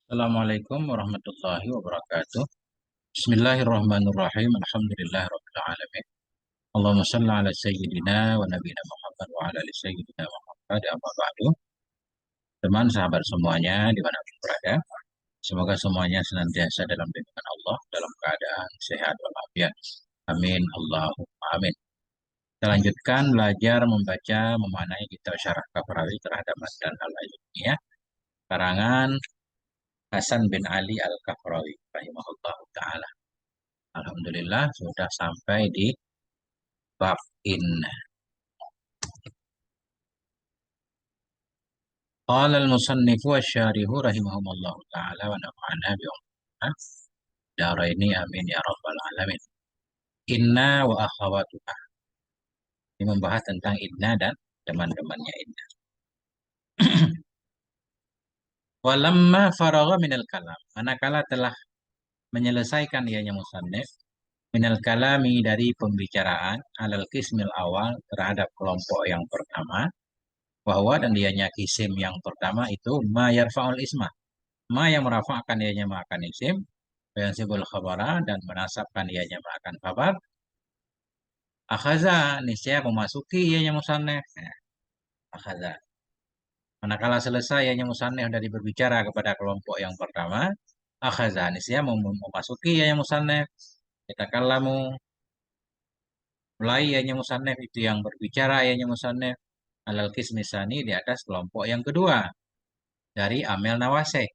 Assalamualaikum warahmatullahi wabarakatuh. Bismillahirrahmanirrahim. Alhamdulillahirabbil alamin. Allahumma shalli ala sayyidina wa nabiyina Muhammad wa ala ali sayyidina Muhammad. Amma ba'du. Teman sahabat semuanya dimanapun berada, semoga semuanya senantiasa dalam lindungan Allah, dalam keadaan sehat walafiat. Amin. Allahumma amin. Kita lanjutkan belajar membaca memaknai kitab Syarah Kafrawi terhadap Matan al-Ayyumiyah karangan Hasan bin Ali Al-Kafrawi rahimahullah taala. Alhamdulillah sudah sampai di bab inna. Qala al-musannifu wasyarihu rahimahumullah ta'ala wa nafa'ana bi'umma daraini amin ya rabbal alamin. Inna wa akhawatuha. Ini membahas tentang inna dan teman-temannya inna. Walamma faragha minal kalam. Manakala telah menyelesaikan ianya musannif minal kalami dari pembicaraan alal qismil awal terhadap kelompok yang pertama, bahwa dan dianya kisim yang pertama itu ma yarfa'ul isma, ma yang merafa'kan ianya ma'akan isim, yang sibul khabara dan menasabkan ianya ma'akan khabar, akhaza niscaya memasuki ianya musannif. Akhaza, manakala selesai ianya musannif dari berbicara kepada kelompok yang pertama, akhaza niscaya memasuki ianya musannif. Kita kalamu mulai ianya musannif itu yang berbicara ianya musannif alal kismisani di atas kelompok yang kedua dari amel nawasih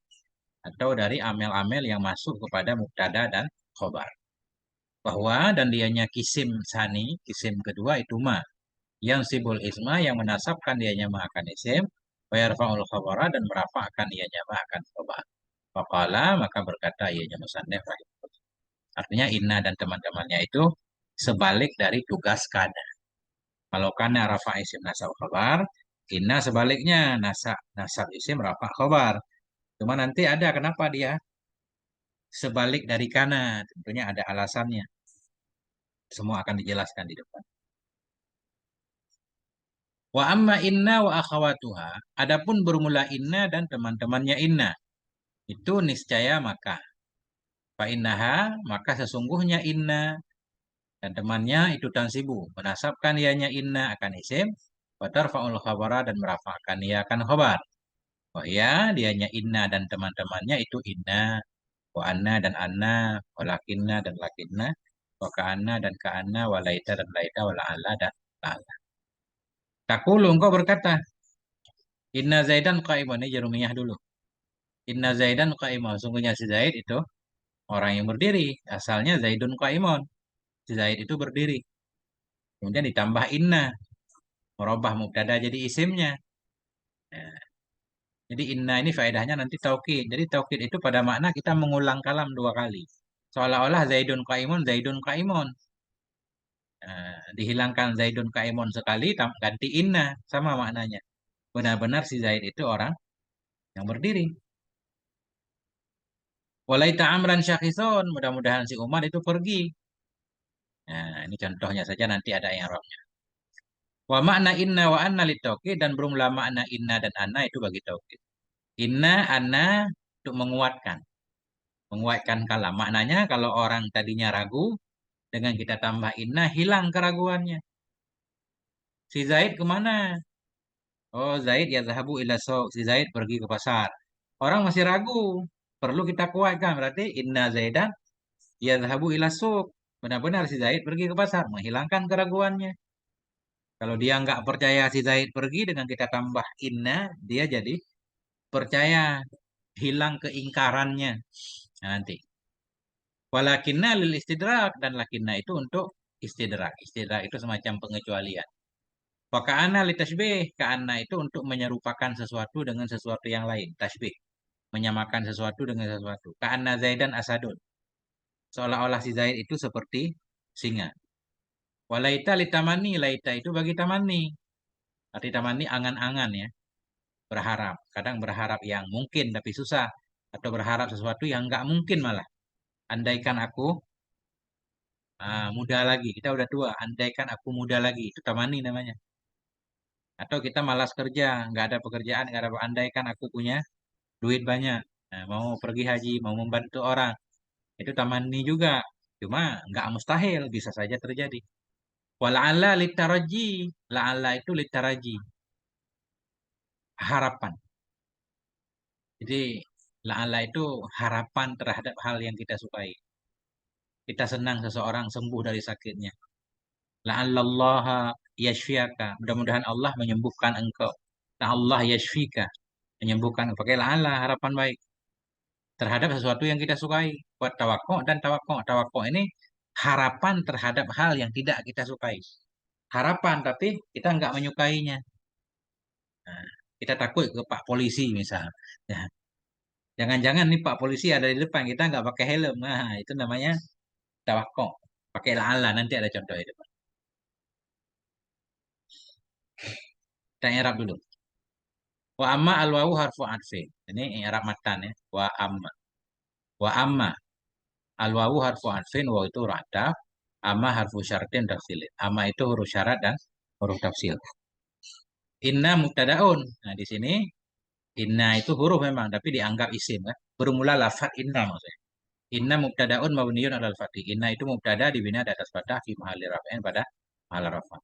atau dari amel-amel yang masuk kepada mubtada dan khobar. Bahwa dan dianya kisim sani, kisim kedua itu ma. Yang sibul isma yang menasabkan dianya ma akan isim, wayarfa'ul khabara dan merafa'kan dianya ma akan khobar. Faqala maka berkata ianya musannif rahimahullah. Artinya inna dan teman-temannya itu sebalik dari tugas kana. Kalau kana rafa isim nasab khabar, inna sebaliknya nasab isim rafa khabar. Cuma nanti ada kenapa dia sebalik dari kana, tentunya ada alasannya. Semua akan dijelaskan di depan. Wa amma inna wa akhawatuha. Adapun bermula inna dan teman-temannya inna. Itu niscaya maka. Fa innaha maka sesungguhnya inna dan temannya itu tansibu. Menasabkan ianya inna akan isim. Wa tarfa'ul khabara dan merafa'kan ia akan khabar. Oh ya, dianya inna dan teman-temannya itu inna. Wa anna dan anna. Wa lakinna dan lakinna. Wa ka'anna dan ka'anna. Wa laita dan laita. Wa la'ala dan la'ala. Takulu engkau berkata, Inna Zaidan qa'imun. Ini jarumiyah dulu. Inna Zaidan qa'imun. Sungguhnya si Zaid itu orang yang berdiri. Asalnya Zaidun qa'imun. Si Zaid itu berdiri. Kemudian ditambah inna. Merubah mubtada jadi isimnya. Nah, jadi inna ini faedahnya nanti taukid. Jadi taukid itu pada makna kita mengulang kalam dua kali. Seolah-olah Zaidun qa'imun, Zaidun qa'imun. Nah, dihilangkan Zaidun qa'imun sekali, ganti inna. Sama maknanya. Benar-benar si Zaid itu orang yang berdiri. Walaita amran syakhisun, mudah-mudahan si Umar itu pergi. Nah, ini contohnya saja nanti ada yang rohnya. Wa makna inna wa anna litaukid dan berumlah makna inna dan anna itu bagi taukid. Inna, anna untuk menguatkan. Menguatkan kalam. Maknanya kalau orang tadinya ragu, dengan kita tambah inna, hilang keraguannya. Si Zaid kemana? Oh, Zaid ya zahabu ila soq. Si Zaid pergi ke pasar. Orang masih ragu. Perlu kita kuatkan. Berarti inna Zaidan ya zahabu ila soq. Benar-benar si Zaid pergi ke pasar. Menghilangkan keraguannya. Kalau dia nggak percaya si Zaid pergi dengan kita tambah inna, dia jadi percaya. Hilang keingkarannya. Nah, nanti. Walakinna lil istidrak. Dan lakinna itu untuk istidrak. Istidrak itu semacam pengecualian. Waka'ana li tasbih. Ka'ana itu untuk menyerupakan sesuatu dengan sesuatu yang lain. Tasbih. Menyamakan sesuatu dengan sesuatu. Ka'ana Zaidan asadun. Seolah-olah si Zaid itu seperti singa. Walaita li tamani. Laita itu bagi tamani. Arti tamani angan-angan ya. Berharap. Kadang berharap yang mungkin tapi susah. Atau berharap sesuatu yang nggak mungkin malah. Andaikan aku muda lagi. Kita udah tua. Andaikan aku muda lagi. Itu tamani namanya. Atau kita malas kerja. Nggak ada pekerjaan. Nggak ada andaikan aku punya duit banyak. Nah, mau pergi haji, mau membantu orang, itu tamanni juga. Cuma nggak mustahil, bisa saja terjadi. Wala'alla litaraji. La'alla itu litaraji. Harapan. Jadi la'alla itu harapan terhadap hal yang kita sukai. Kita senang seseorang sembuh dari sakitnya. La'allallaha yashfiaka. Mudah-mudahan Allah menyembuhkan engkau. Allah yashfika. Menyembuhkan. Pakai la'alla, harapan baik. Terhadap sesuatu yang kita sukai. Buat tawakko dan tawakko. Tawakko ini harapan terhadap hal yang tidak kita sukai. Harapan, tapi kita nggak menyukainya. Nah, kita takut ke Pak Polisi misal. Ya, jangan-jangan nih Pak Polisi ada di depan, kita nggak pakai helm. Nah, itu namanya tawakko. Pakai la'alla, nanti ada contoh itu. Kita Arab dulu. Wa amma al-wawu harfu atfin. Ini i'rab matan ya. Wa amma. Wa amma al-wawu harfu atfin. Wa itu huruf ataf. Amma harfu syaratin tafsil. Amma itu huruf syarat dan huruf tafsil. Inna mubtadaun. Nah, di sini inna itu huruf memang, tapi dianggap isim ya. Bermula lafaz inna maksudnya. Inna mubtadaun mabniun alal fathih. Inna itu mubtada dibina di atas fathah fi mahalli raf'in pada mahal raf'ah.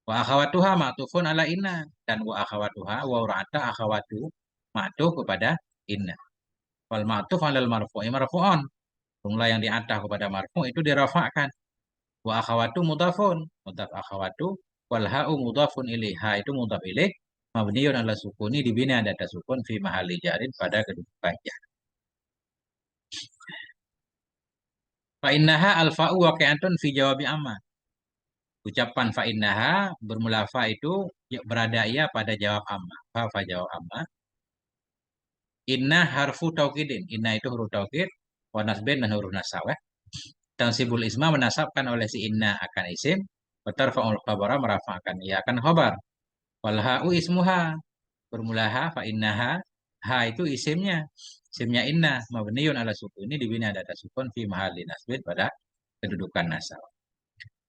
Wa akhawatuha ma'tufun ala inna, dan wa akhawatuha wa ura'ata akhawatu ma'tuf kepada inna. Wal ma'tuf alal marfu'i marfu'on. Jumlah yang diatah kepada marfu' itu dirafa'kan. Wa akhawatu mudhafun. Mudhaf akhawatu wal ha'u mudhafun ilaih. Ha itu mudhaf ilaih. Mabniun ala sukuni dibina di atas sukun fi mahalli jarin pada kedudukan jar. Fa innaha al-fa'u waqi'atun fi jawabi amma. Ucapan fa innaha bermula fa itu berada ia pada jawab amma. Fa jawab amma. Inna harfu taukidin. Inna itu huruf taukid. Wa nasbin dan huruf nasab. Tansibul isma menasabkan oleh si inna akan isim. Wa tarfa'ul khabara merafa'kan ia akan khabar. Wal ha'u ismuha. Bermula ha fa innaha. Ha itu isimnya. Isimnya inna. Mabniun ala sukuni dibina ada sukun fi mahalli nasbin pada kedudukan nasab.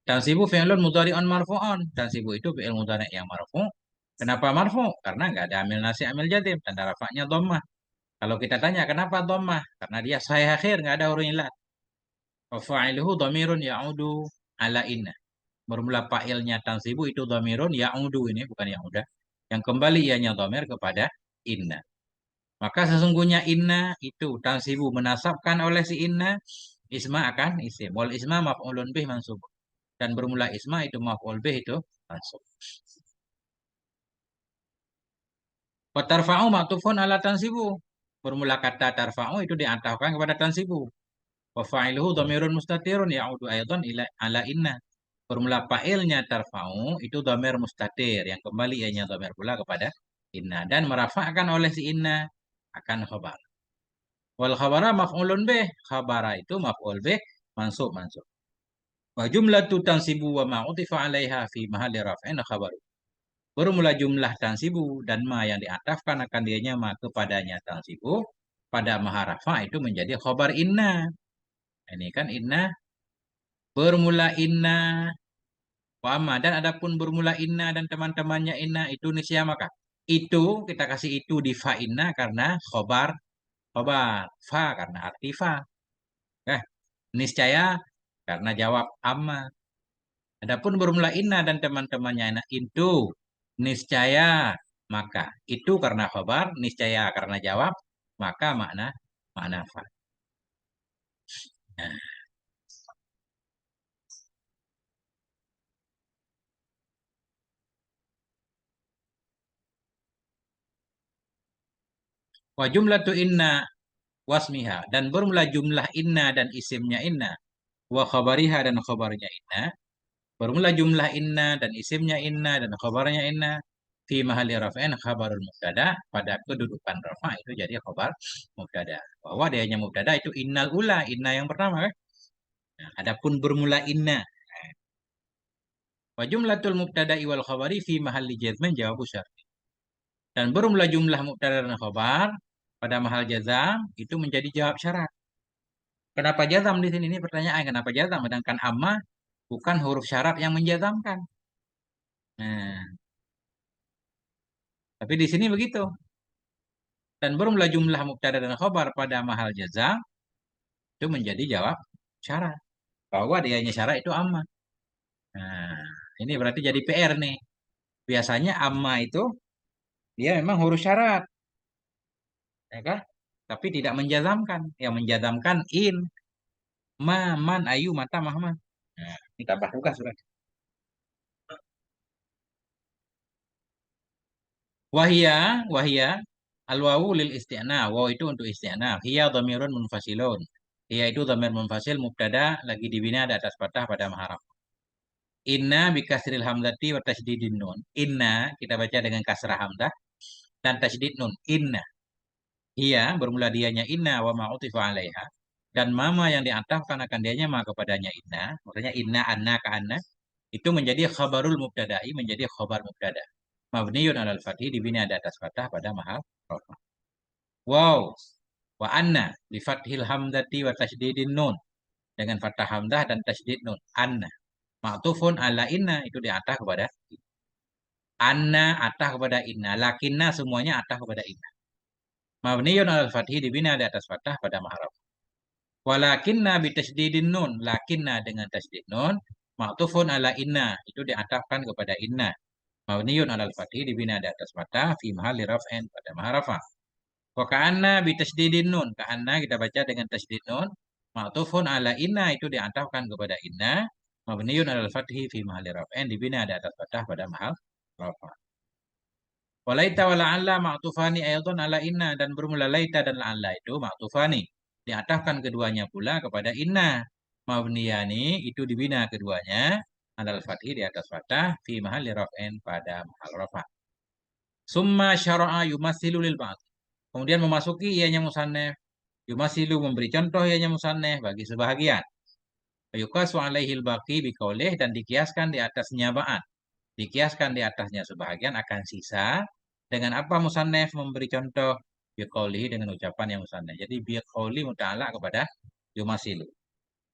Tansibu fi'lun mudhari'un marfu'un. Tansibu itu fi'il mudhari' yang marfu'. Kenapa marfu'? Karena nggak ada amil nasi, amil jatim. Tanda rafa'nya dhammah. Kalau kita tanya kenapa dhammah? Karena dia sahih akhir, nggak ada huruf ilat. Wa fa'iluhu dhamirun ya'udu ala inna. Bermula fa'ilnya tansibu itu dhamirun ya'udu, ini bukan ya'uda. Yang kembali ianya dhamir kepada inna. Maka sesungguhnya inna itu tansibu menasabkan oleh si inna, isma akan isim. Wal isma maf'ulun bih mansub. Dan bermula isma itu maf'ul bih itu mansub. Wa tarfa'u ma'tufun ala tansibu. Bermula kata tarfa'u itu diantahkan kepada tansibu. Wa fa'iluhu dhamirun mustatirun ya'udu aydan ila ala inna. Bermula fa'ilnya tarfa'u itu dhamir mustatir yang kembali ianya dhamir pula kepada inna dan merafa'kan oleh si inna akan khabar. Wal khabara maf'ulun bih. Khabara itu maf'ul bih mansub mansub. Wa jumlatu tansibu wa ma'utifa 'alaiha fi mahalli raf'in khabar. Bermula jumlah tansibu dan ma yang diatafkan akan dianya ma kepadanya tansibu pada maharafa itu menjadi khobar inna. Ini kan inna bermula inna wa amma, dan adapun bermula inna dan teman-temannya inna itu nisya maka itu kita kasih itu di fa inna karena khobar fa karena arti fa. Eh, niscaya karena jawab amma. Adapun bermula inna dan teman-temannya inna itu niscaya maka itu karena khabar, niscaya karena jawab, maka makna makna fa. Nah, wa jumlatu inna wasmiha, dan bermula jumlah inna dan isimnya inna, wa khabariha dan khabarnya inna, bermula jumlah inna dan isimnya inna dan khabarnya inna fi mahalli raf'in khabarul mubtada, pada kedudukan rafa itu jadi khabar mubtada. Bahwa dianya mubtada itu innal ula, inna yang pertama kan. Nah, adapun bermula inna wa jumlatul mubtada'i wal khabari fi mahalli jazmin jawabu syart. Dan bermula jumlah mubtada dan khabar pada mahal jazam itu menjadi jawab syarat. Kenapa jazam di sini? Ini pertanyaan. Kenapa jazam? Sedangkan amma bukan huruf syarat yang menjazamkan. Nah, tapi di sini begitu. Dan bermula jumlah mubtada dan khobar pada mahal jazam itu menjadi jawab syarat. Bahwa dianya syarat itu amma. Nah, ini berarti jadi PR nih. Biasanya amma itu dia memang huruf syarat, ya kan? Tapi tidak menjazamkan. Yang menjazamkan in, ma, man, ayu, mata, mahma. Nah, ini tambah tugas sudah. Wahia, wahia, al-wawu lil isti'na. Waw itu untuk isti'na. Hiya dhamirun munfasilun. Hiya itu dhamir munfasil mubtada lagi dibina di atas fathah pada maharaf. Inna bikasril hamzati wa tasydidin nun. Inna kita baca dengan kasrah hamzah dan tasydid nun. Inna. Iya bermula dianya inna wa ma'utifa alaiha. Dan mama yang diatafkan akan dianya ma kepadanya inna. Maksudnya inna anna ka anna. Itu menjadi khabarul mubtada'i menjadi khabar mubtada. Mabniun alal fathi dibina di atas fathah pada mahal rafa. Wow. Wa anna bi fathil hamzati wa tasydidin nun. Dengan fathah hamzah dan tasydid nun. Anna. Ma'tufun ala inna itu diatah kepada anna atah kepada inna. Lakinna semuanya atah kepada inna. Mabniyun alal fathi dibina di atas fathah pada mahruf. Walakinna bi tasydidin nun. Lakinna dengan tasydid nun. Ma'tufun ala inna. Itu diatahkan kepada inna. Mabniyun alal fathi dibina di atas fathah. Fi mahalli raf'in pada mahrafah. Wa ka'anna bi tasydidin nun. Ka'anna kita baca dengan tasydid nun. Ma'tufun ala inna. Itu diatahkan kepada inna. Mabniyun alal fathi fi mahalli raf'in dibina di atas fathah pada mahal raf'ah. Walaita wa la'alla ma'tufani ayatun ala inna dan bermula laita dan la'alla itu ma'tufani. Diatafkan keduanya pula kepada inna. Mabniyani itu dibina keduanya alal fathi di atas fathah fi mahalli raf'in pada mahal raf'ah. Summa syara'a yumasilu lil ba'd. Kemudian memasuki ianya musannef. Yumasilu memberi contoh ianya musannef bagi sebahagian. Yukasu alaihil baqi biqaulih dan dikiaskan di atasnya ba'at. Dikiaskan di atasnya sebahagian akan sisa dengan apa musannef memberi contoh biqaulihi dengan ucapan yang musannef. Jadi biqauli muta'alaq kepada yumasilu.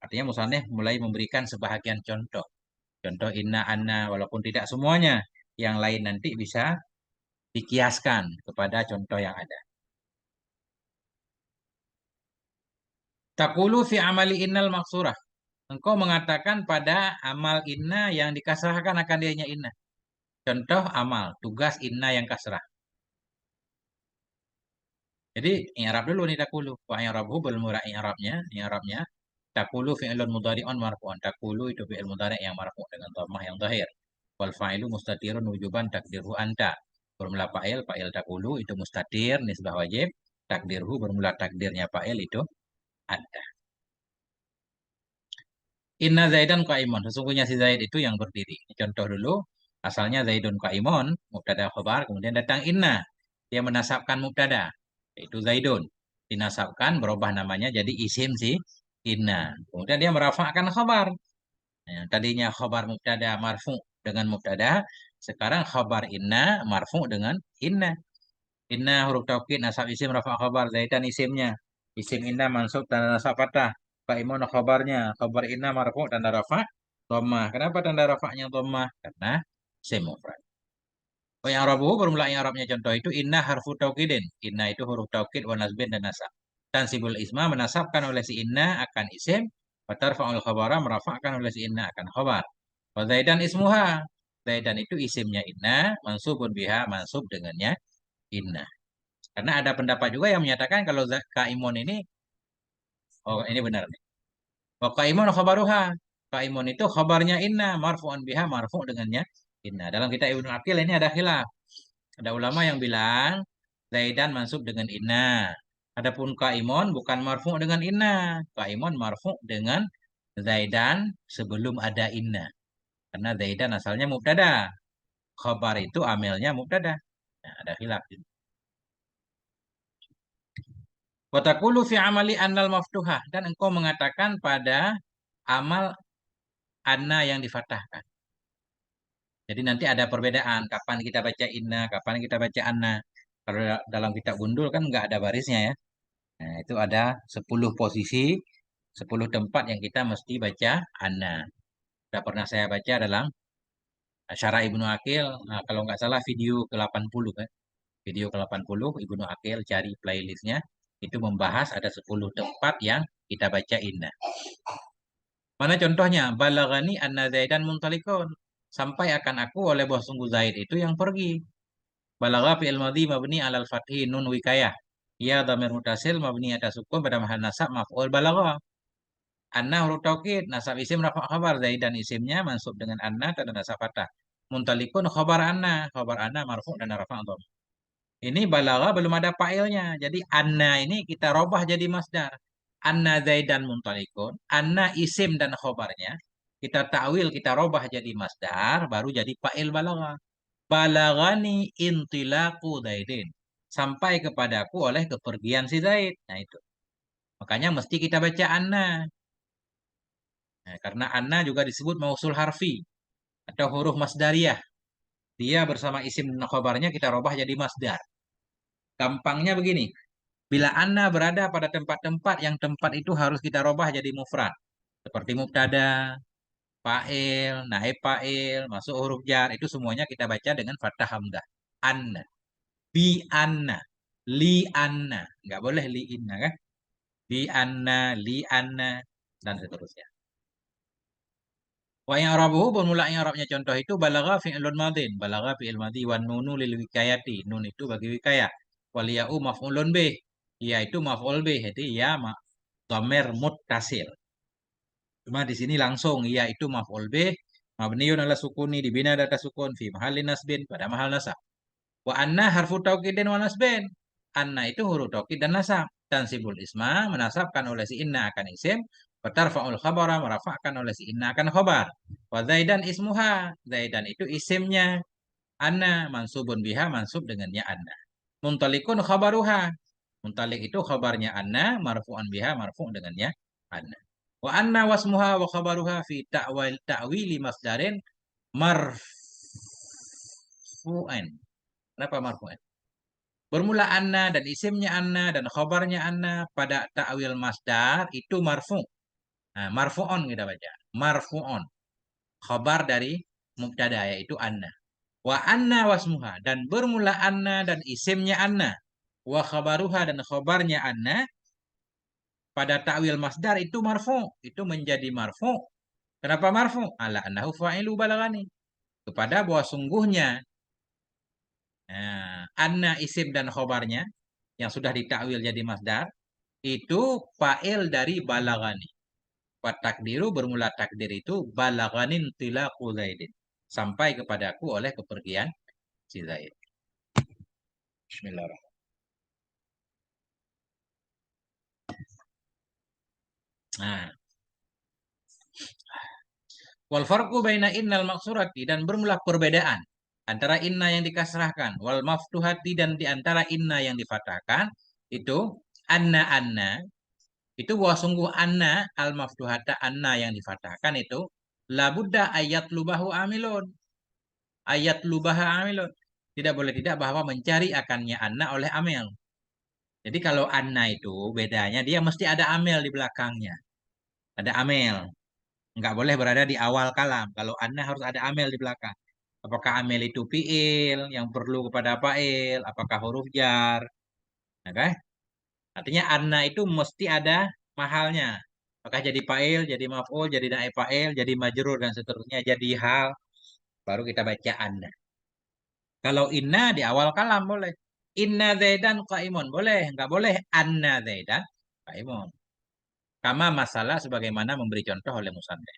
Artinya musannef mulai memberikan sebahagian contoh. Contoh inna anna walaupun tidak semuanya. Yang lain nanti bisa dikiaskan kepada contoh yang ada. Taqulu fi amali innal maksurah. Engkau mengatakan pada amal inna yang dikasrahkan akan dianya inna. Contoh amal, tugas inna yang kasrah. Jadi i'rab dulu nih takulu. Wa i'rabu bil mura i'rabnya takulu fi'lun mudhari'un marfu'un. Takulu itu fi'il mudhari' yang marfu' dengan dhammah yang zahir. Wal fa'ilu mustatirun wujuban takdirhu anta. Bermula fa'il takulu itu mustatir nisbah wajib. Takdirhu bermula takdirnya fa'il itu anta. Inna Zaidan qa'imun. Sesungguhnya si Zaid itu yang berdiri. Contoh dulu. Asalnya Zaidun qa'imun. Mubtada khabar. Kemudian datang inna. Dia menasabkan mubtada. Yaitu Zaidun. Dinasabkan berubah namanya jadi isim si inna. Kemudian dia merafa'kan khabar. Yang tadinya khabar mubtada marfu dengan mubtada. Sekarang khabar inna marfu dengan inna. Inna huruf taukid nasab isim rafa khabar. Zaidan isimnya. Isim inna mansub tanda nasab fathah. Qaimun khabarnya. Khabar inna marfu tanda rafa dhammah. Kenapa tanda rafa'nya dhammah? Karena isim mufrad. Oh yang Arabu bermula yang Arabnya contoh itu inna harfu taukidin. Inna itu huruf taukid wa nasbin dan nasab. Tansibul isma menasabkan oleh si inna akan isim. Fatarfa'ul khabara merafa'kan oleh si inna akan khabar. Wa zaidan ismuha. Zaidan itu isimnya inna. Mansubun biha mansub dengannya inna. Karena ada pendapat juga yang menyatakan kalau kaimun ini, oh ini benar nih. Wa kaimun khabaruha. Kaimun itu khabarnya inna. Marfu'an biha marfu' dengannya inna. Dalam kitab Ibnu Aqil ini ada khilaf. Ada ulama yang bilang Zaidan mansub dengan inna. Adapun kaimun bukan marfu dengan inna. Kaimun marfu dengan Zaidan sebelum ada inna. Karena Zaidan asalnya mubtada. Khabar itu amilnya mubtada. Nah, ada khilaf. Watakulu fi amali annal maftuhah. Dan engkau mengatakan pada amal anna yang difatahkan. Jadi nanti ada perbedaan. Kapan kita baca inna, kapan kita baca anna. Kalau dalam kitab gundul kan nggak ada barisnya ya. Nah, itu ada 10 posisi, 10 tempat yang kita mesti baca anna. Sudah pernah saya baca dalam Syarah Ibnu Aqil, nah, kalau nggak salah video ke-80 kan. Video ke-80, Ibnu Aqil cari playlistnya. Itu membahas ada 10 tempat yang kita baca inna. Mana contohnya? Balagani anna Zaidan muntalikun. Sampai akan aku oleh bos sungguh Zaid itu yang pergi. Balagha fi'il madhi mabni alal fathi nun wikayah. Ya dhamir mutasil mabni atas sukun pada mahal nasab maf'ul balagha. Anna huruf taukid, nasab isim rafa khabar. Zaidan isimnya mansub dengan anna tanda nasab fathah. Muntalikun khabar anna marfu dan rafa dhamir. Ini balagha belum ada fa'ilnya. Jadi anna ini kita robah jadi masdar. Anna Zaidan muntalikun. Anna isim dan khobarnya. Kita ta'wil, kita robah jadi masdar. Baru jadi fa'il balagha. Balagani intilaku Zaidin. Sampai kepadaku oleh kepergian si Zaid. Nah itu. Makanya mesti kita baca anna. Nah, karena anna juga disebut mausul harfi. Atau huruf masdariyah. Dia bersama isim dan khobarnya kita robah jadi masdar. Gampangnya begini. Bila anna berada pada tempat-tempat yang tempat itu harus kita robah jadi mufrad. Seperti mubtada, fa'il, naib fa'il, masuk huruf jar. Itu semuanya kita baca dengan fathah hamzah. Anna, bi anna, li anna. Nggak boleh li inna kan? Bi anna, li anna, dan seterusnya. Wa yang Arabuhu bermula yang Arabnya contoh itu balagha fi'ilun madin. Balagha fi'il madhi wan nunu lil wikayati. Nun itu bagi wikayah. Wal ya'u maf'ulun bih. Ya itu maf'ul bih. Jadi ya dhamir muttasil. Cuma di sini langsung ya itu maf'ul bih mabniun ala sukuni dibina data sukun fi mahallin nasbin pada mahal nasab. Wa anna harfu taukidin wa nasbin. Anna itu huruf taukid dan nasab. Tansibul isma menasabkan oleh si inna akan isim. Wa tarfa'ul khabara merafa'kan oleh si inna akan khabar. Wa zaidan ismuha. Zaidan itu isimnya. Anna mansubun biha mansub dengannya anna. Muntalikun khabaruha. Muntalik itu khabarnya anna marfu'an biha marfu' dengannya anna. Wa anna wasmuha wa khabaruha fi ta'wili masdarin marfu'an. Kenapa marfu'an? Bermula anna dan isimnya anna dan khabarnya anna pada ta'wil masdar itu marfu'. Nah, marfu'on kita baca. Marfu'on. Khabar dari mubtada yaitu anna. Wa anna wasmuha dan bermula anna dan isimnya anna. Wa khabaruha dan khabarnya anna pada ta'wil masdar itu marfu. Itu menjadi marfu. Kenapa marfu? Ala annahu fa'ilu balagani. Kepada bahwa sungguhnya anna isim dan khobarnya yang sudah ditakwil jadi masdar itu fa'il dari balagani. Takdiru bermula takdir itu balaganin tilaqu Zaidin. Sampai kepadaku oleh kepergian si Zaid. Bismillahirrahmanirrahim. Nah, wal farqu baina innal maksurati dan bermula perbedaan antara inna yang dikasrahkan wal maftuhati dan di antara inna yang difatahkan itu anna itu bahwa sungguh anna al maftuhata anna yang difatahkan itu labudda ayat lubahu amilun ayat lubaha amilun tidak boleh tidak bahwa mencari akannya anna oleh amil. Jadi kalau anna itu bedanya dia mesti ada amil di belakangnya, ada amil. Nggak boleh berada di awal kalam. Kalau anna harus ada amil di belakang. Apakah amil itu fiil yang perlu kepada fa'il? Apakah huruf jar? Oke? Artinya anna itu mesti ada mahalnya. Apakah jadi fa'il, jadi maf'ul, jadi naib fa'il, jadi majrur dan seterusnya, jadi hal. Baru kita baca anna. Kalau inna di awal kalam boleh. Inna zaidan qaimun boleh. Nggak boleh anna zaidan qaimun. Kama masalah sebagaimana memberi contoh oleh musannif.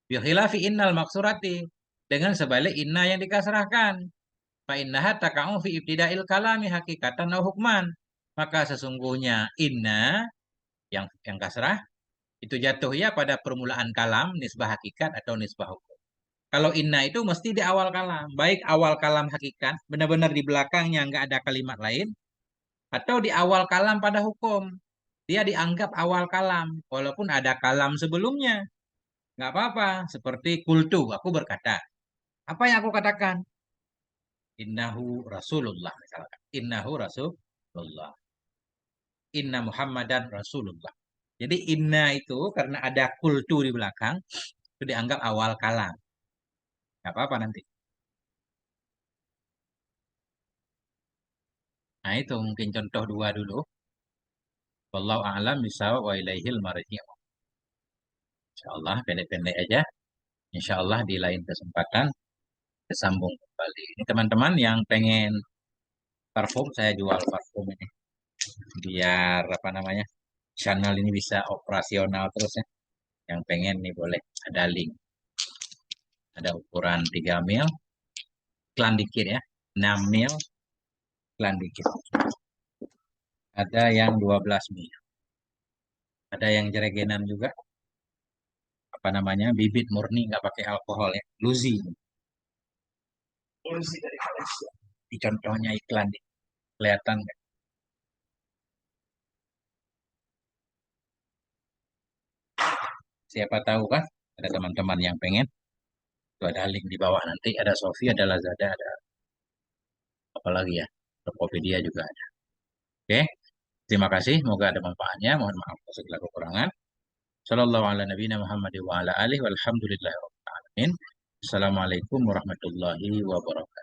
Bikhilafi innal maksurati. Dengan sebalik inna yang dikasrahkan. Fa innaha taka'u fi ibtida'il kalami hakikatan au hukman. Maka sesungguhnya inna yang kasrah itu jatuh ya pada permulaan kalam nisbah hakikat atau nisbah hukum. Kalau inna itu mesti di awal kalam, baik awal kalam hakikat benar-benar di belakangnya nggak ada kalimat lain, atau di awal kalam pada hukum dia dianggap awal kalam walaupun ada kalam sebelumnya nggak apa-apa. Seperti kultu aku berkata, apa yang aku katakan? Innahu Rasulullah misalkan. Innahu Rasulullah. Inna Muhammadan Rasulullah. Jadi inna itu karena ada kultu di belakang itu dianggap awal kalam. Gak apa-apa nanti. Nah, itu mungkin contoh dua dulu. Wallahu a'lam bishawab wa ilaihil marji'. Insyaallah pendek-pendek aja. Insyaallah di lain kesempatan kesambung kembali. Ini teman-teman yang pengen parfum, saya jual parfum ini. Biar apa namanya? Channel ini bisa operasional terus ya. Yang pengen nih boleh ada link. Ada ukuran 3 mil, iklan dikit ya. 6 mil, iklan dikit. Ada yang 12 mil. Ada yang jeregenan juga. Apa namanya? Bibit murni nggak pakai alkohol ya. Luzi. Luzi dari Malaysia. Di contohnya iklan nih. Kelihatan nggak? Siapa tahu kan? Ada teman-teman yang pengen. Itu ada link di bawah nanti. Ada Shopee, ada Lazada, ada apa lagi ya? Tokopedia juga ada. Oke. Terima kasih. Semoga ada manfaatnya. Mohon maaf atas segala kekurangan. Sallallahu ala nabiyina Muhammad wa ala alihi walhamdulillahi rabbil alamin. Assalamualaikum warahmatullahi wabarakatuh.